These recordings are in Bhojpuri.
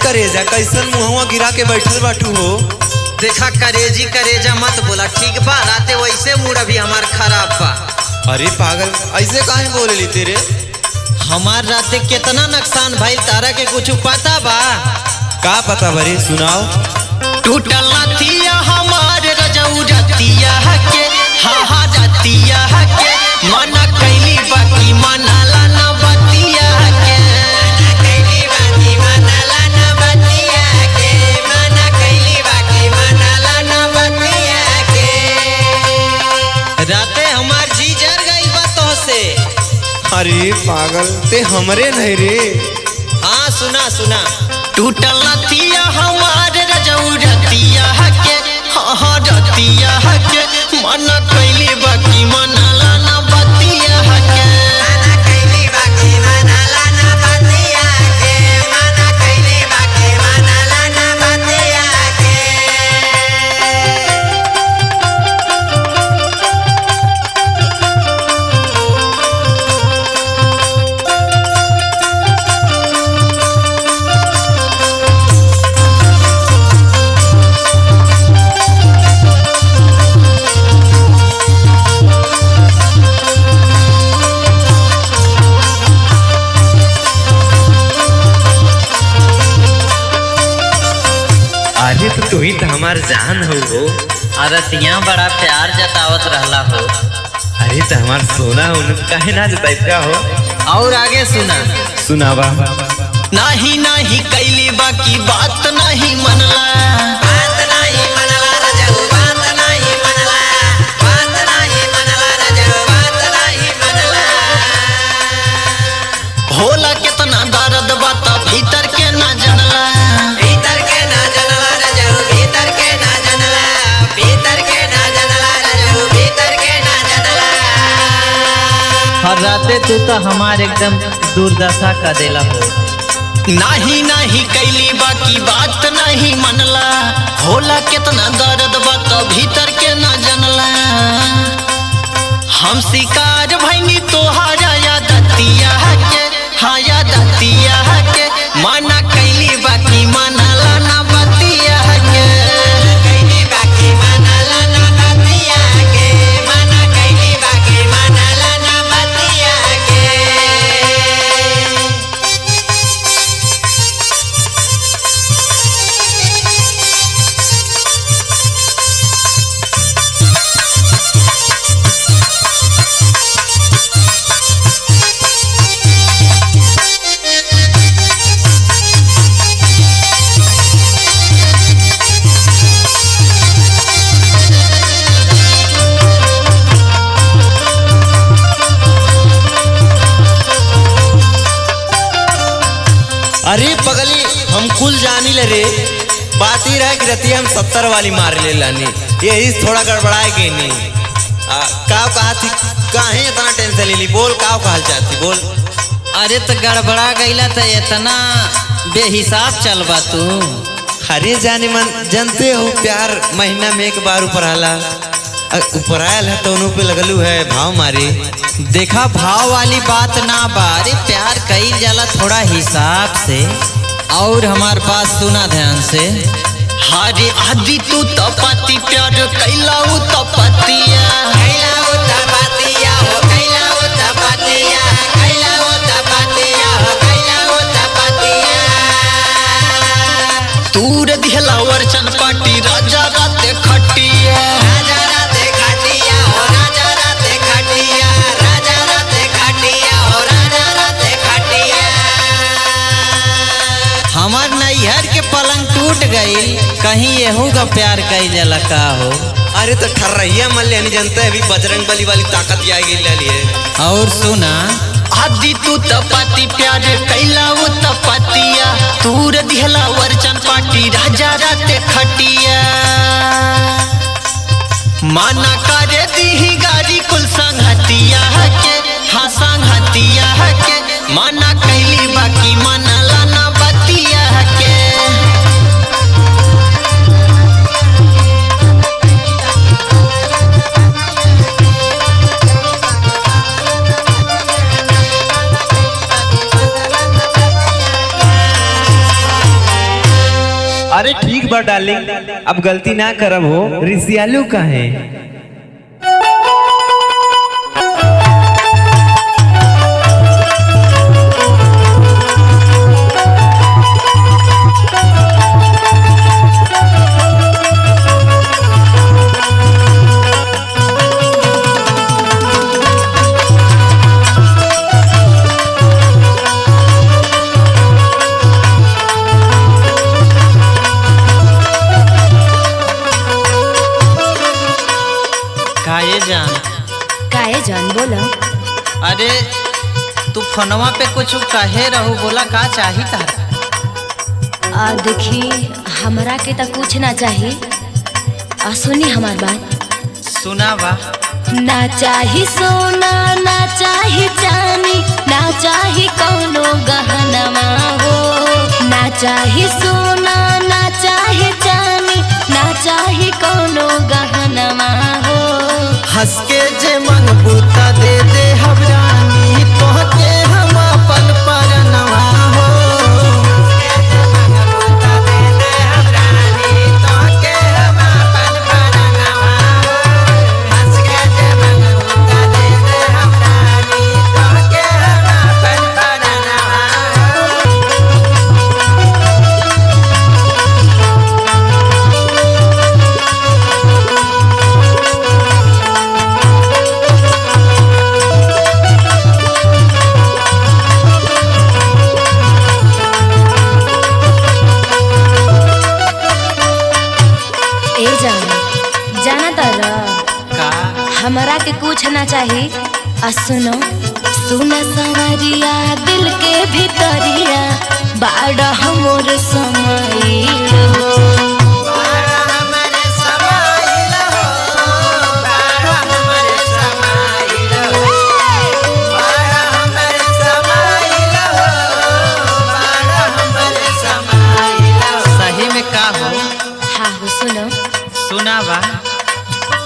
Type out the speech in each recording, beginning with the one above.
करेजा कैसन मुहवा गिरा के बैठल बाटू हो। देखा करेजी करेजा मत बोला, ठीक बा? राते वैसे मूड अभी हमार खराब बा। अरे पागल ऐसे काहे बोलेली तेरे? हमार राते कितना नुकसान भाई, तारा के कुछ पता बा? का पता बरे, सुनाओ। टूटल नथिया हमार रजऊ रतिया के, हा हा रतिया के, मना कैली बाकी मनाला ना बतिया के, मना कैली बाकी मनाला ना बतिया के, मना कैली बाकी मनाला ना बतिया के। राते हमार जी जर गई बा तो से। अरे पागल ते हमरे नहीं रे। हाँ सुना सुना। टूटल नथिया हमार रजऊ रतिया के, हाँ रतिया के, मना कैली बाकी मनाला ना बतिया के, मना कैली बाकी मनाला ना बतिया के, मना कैली बाकी मनाला ना बतिया के। अरे तो तू ही तो हमार जान हो। अरे तिया बड़ा प्यार जतावत रहला हो। अरे तो हमार सोना हो, काहे ना जताई का हो। और आगे सुना। सुनावा। नहीं नहीं कैली बाकी बात नहीं मनला, बात नहीं मनला रजऊ, बात नहीं मनला, बात नहीं मनला रजऊ, बात नहीं मनला। होला कितना दर्द बात भीतर के ना जनला, भीतर के ना जनला रजऊ, भीतर के ना जनला, भीतर के ना जनला रजऊ, भीतर के ना जनला। हर राते तू तो हमार एकदम दुर्दशा का देला हो। नाही नाही कैली बाकी बात नहीं मनला, होला कितना दर्द बात भीतर के ना जनला। हम शिकार भैनी तोहारा यादतिया के, हाँ यादतिया के, मना कैली बाकी मनाला ना बतिया के, कैली बाकी मनाला ना बतिया के, मना कैली बाकी मनाला ना बतिया के। अरे पगली हम कुल जानी ले रे। बात ही रहा कि रतिया हम 70 वाली मार ले लानी, यही थोड़ा गड़बड़ाए गई नहीं। का कहा थी, काहे इतना टेंशन ले ली? बोल का कहल चाहती, बोल। अरे तो गड़बड़ा गईला तो इतना बेहिसाब चलबा तू। अरे जाने मन जानते हो, प्यार महीना में एक बार ऊपर आला, ऊपर आयल है तो उन्हों पे लगलू है भाव मारी। देखा भाव वाली बात ना बारे, प्यार कई जाला थोड़ा हिसाब से। और हमार बात सुना ध्यान से। हरे आदि तू तो पति प्यार कैला उ तो पतिया, कैला उ तो पतिया हो, कैला उ तो पतिया, कैला उ तो पतिया हो, कैला उ तो पतिया। तूर दिहला वर्चन पाटी राजा राते खटिया, राजा राते खटिया हो, राजा राते खटिया, राजा राते खटिया हो, राजा राते खटिया। हमार नैहर के पलंग टूट गई, कहीं येहू का प्यार कई जला का हो। अरे तो ठर्रहिया मन लेनी जानते है, अभी बजरंग बली वाली ताकत भी आई गई है। और सुना। आदि तू तो पति प्यार कैला उ तो पतिया, तूर दिहला वर्चन पाटी राजा राते खटिया। माना करे दी गाड़ी कुल संगतिया के, हाँ संगतिया के, माना कैली बाकी मनाला ना बतिया के। अरे ठीक बा डार्लिंग, अब गलती ना करब हो। रिसियालू का है? काहे जान बोला। अरे तू फोनवा पे कुछ कहे रहू, बोला का चाही तारा? देखी हमरा के तो कुछ ना चाहिए। सुनी हमार बात। सुनावा। ना चाही सोना, ना चाही चांदी, ना चाही कौनो गहनवा हो। ना चाही सोना, ना चाही चांदी, ना चाही कौनो गहनवा हो। हंस के जे मंगबूता दे दे हबरानी, तोहके हम अपन परनवा हो। हमरा के कुछ ना चाहिए। सुनो सुना सवरिया, दिल के भीतरिया बाड़ा हमर समाइल हो। सही में का हो? हाँ हो, सुनो सुनावा।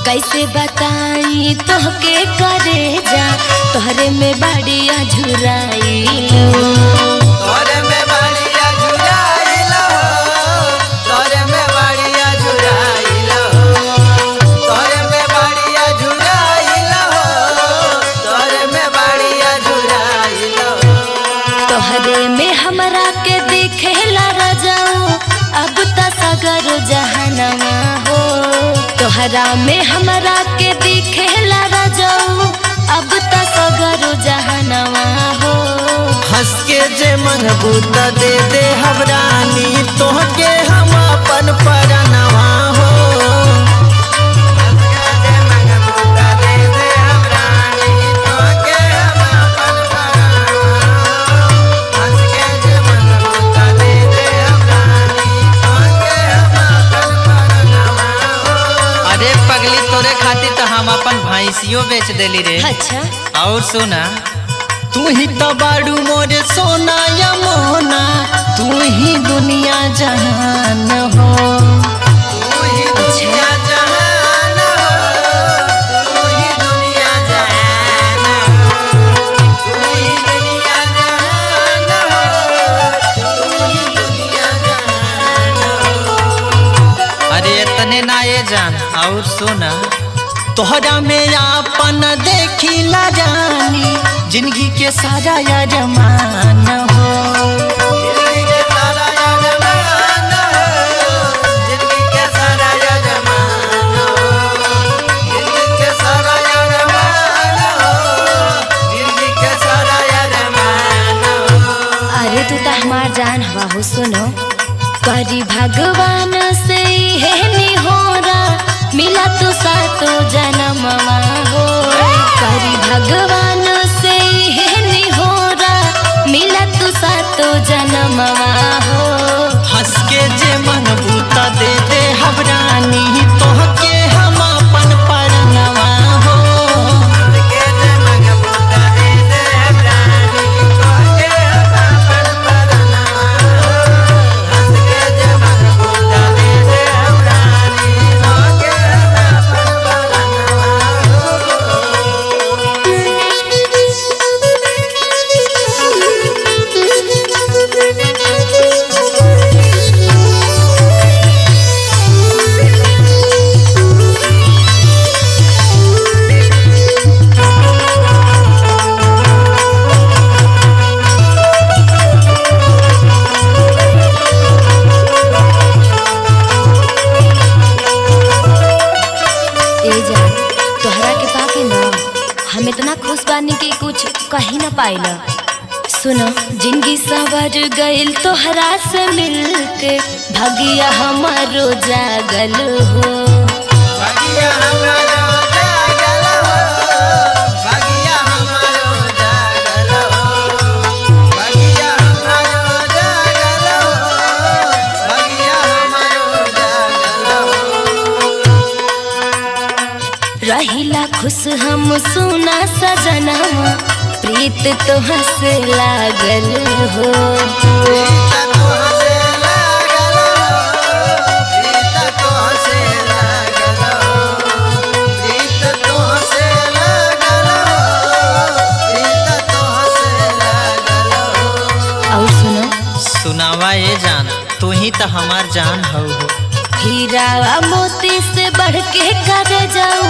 कैसे बताई तोहके करे जा, तोहरे में बाड़िया झुराई। तोरे में बाड़िया झुराइल हो, तोरे में बाड़िया झुराइल हो, तोरे में बाड़िया झुराइल हो, तोरे में बाड़िया झुराइल हो। तोहरे में हमरा के दिखेला रजाऊ, अब त सगर जहनवा हो। तोहरा में हमरा के दिखेला रजाऊ, अब त सगर जहनवा हो। हंस के जे मंगबूता दे दे हबरानी, तोहके हम अपन परनवा हो। तोरे खातिर तो हम अपन भैंसियों बेच देली रे। अच्छा और सुना, तू ही तो बाड़ू मोरे सोना या मोना, तू ही दुनिया जहान हो। तू ही दुनिया जहान हो, तू ही दुनिया जहान हो, तू ही दुनिया जहान हो, तू ही दुनिया जहान हो। अरे इतने ना ये जान। और सुना, तोहरा में अपन देखिला जानी, जिंदगी के सारा यजमान हो। जिंदगी के सारा यजमान हो, जिंदगी के सारा यजमान हो, जिंदगी के सारा यजमान हो, जिंदगी के सारा यजमान हो। अरे तू तो हमार जान हवा हो। सुनो, करी भगवान से है निहोरा, मिला तू सातो जन्मवा हो। करी भगवान से है निहोरा, मिला तू सातो जन्मवा हो। हंस के जे मंगबूता दे दे हबरानी, तोहके हम अपन परनवा हो। हंस के जे मंगबूता दे दे हबरानी, तोहके हम अपन परनवा हो। हंस के जे मंगबूता दे दे हबरानी, तोहके हम अपन परनवा हो। तोहरा के पाके ना हम इतना खुश बानी कि कुछ कही ना पाइला। सुनो जिंदगी सवर गइल तोहरा से मिलके, भगिया हमारो जागल हो। भगिया हमारो जागल हो, भगिया हमारो जागल हो, भगिया हमारो जागल हो, भगिया हमारो जागल हो। रहिला खुश हम सुना सजनवा, प्रीत तो हंसे लागल हो। प्रीत तो हंसे लागल हो, प्रीत तो हंसे लागल हो, प्रीत तो हंसे लागल हो, प्रीत तो हंसे लागल हो। और सुनो सुनावा ये जान, तू ही तो हमार जान हो। हीरा मोती से बढ़ के कर जाऊं,